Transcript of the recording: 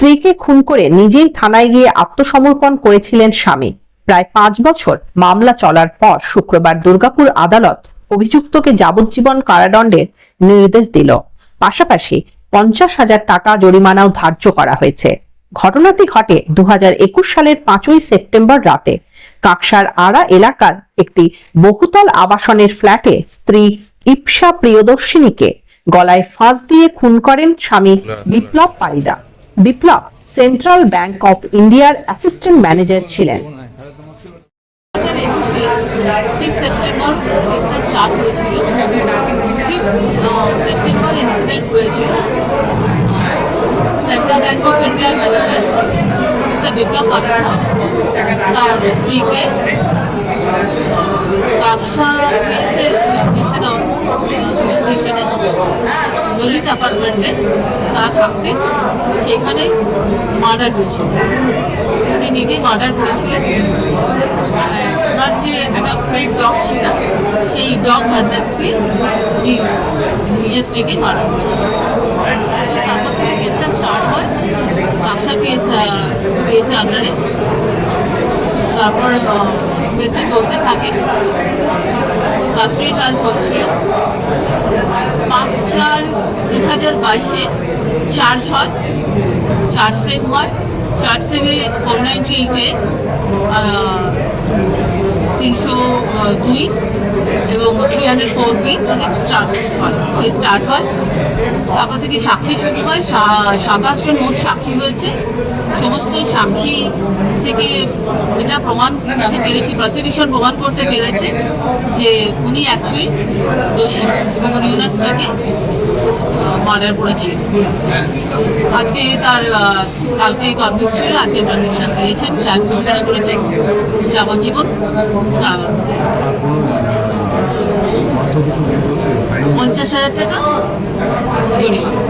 স্ত্রীকে খুন করে নিজেই থানায় গিয়ে আত্মসমর্পণ করেছিলেন স্বামী। প্রায় 5 বছর মামলা চলার পর শুক্রবার দুর্গাপুর আদালত অভিযুক্তকে যাবজ্জীবন কারাদণ্ডের নির্দেশ দিল। পাশাপাশি 50,000 টাকা জরিমানাও ধার্য করা হয়েছে। ঘটনাটি ঘটে 2021 সালের 5ই সেপ্টেম্বর রাতে কাকসার আড়া এলাকার একটি বহুতল আবাসনের ফ্ল্যাটে স্ত্রী ইপসা প্রিয়দর্শিনীকে গলায় ফাঁস দিয়ে খুন করেন স্বামী বিপ্লব পারিদা। বিপ্লব সেন্ট্রাল ব্যাংক অফ ইন্ডিয়ার অ্যাসিস্ট্যান্ট ম্যানেজার ছিলেন। সেপ্টেম্বর কেসটা স্টার্ট হয়েছিল। সেপ্টেম্বর ইনসিডেন্ট হয়েছিল। সেন্ট্রাল ব্যাংক অফ ইন্ডিয়ার ম্যানেজার মিস্টার বিপ্লব পারিদা তার স্ত্রীকে কাকসা পিএসের স্টেশনে ললিত অ্যাপার্টমেন্টে তারা থাকতে সেখানে মার্ডার হয়েছিল। উনি নিজেই মার্ডার করেছিলেন। ওনার যে একটা পেট ডগ ছিল সেই ডগ অ্যাড্রেস দিয়ে উনি নিজের স্ত্রীকে মার্ডার করেছিলেন। তারপর থেকে কেসটা স্টার্ট হয় কাকসা পিএসের আন্ডারে। তারপর কেসটা চলতে থাকে, কাস্টডি ট্রায়াল চলছিল। 5/4/2022 চার্জ হয়, চার্জ ফ্রেম হয়। চার্জ ফ্রেমে 498 302 এবং 304B স্টার্ট হয়। তারপর থেকে সাক্ষী শুরু হয়। 27 জন মোট সাক্ষী হয়েছে। সমস্ত সাক্ষী থেকে এটা প্রমাণ করতে পেরেছি, প্রসিকিউশন প্রমাণ করতে পেরেছে যে উনি অ্যাকচুয়ালি দোষী এবং উনি ওনার স্ত্রীকে মার্ডার করেছেন। আজকে তার কালকে কনভিক্ট ছিল, আজকে কনভিকশন দিয়েছেন, সাহেব ঘোষণা করেছেন যাবজ্জীবন 50,000 টাকা জরিমানা।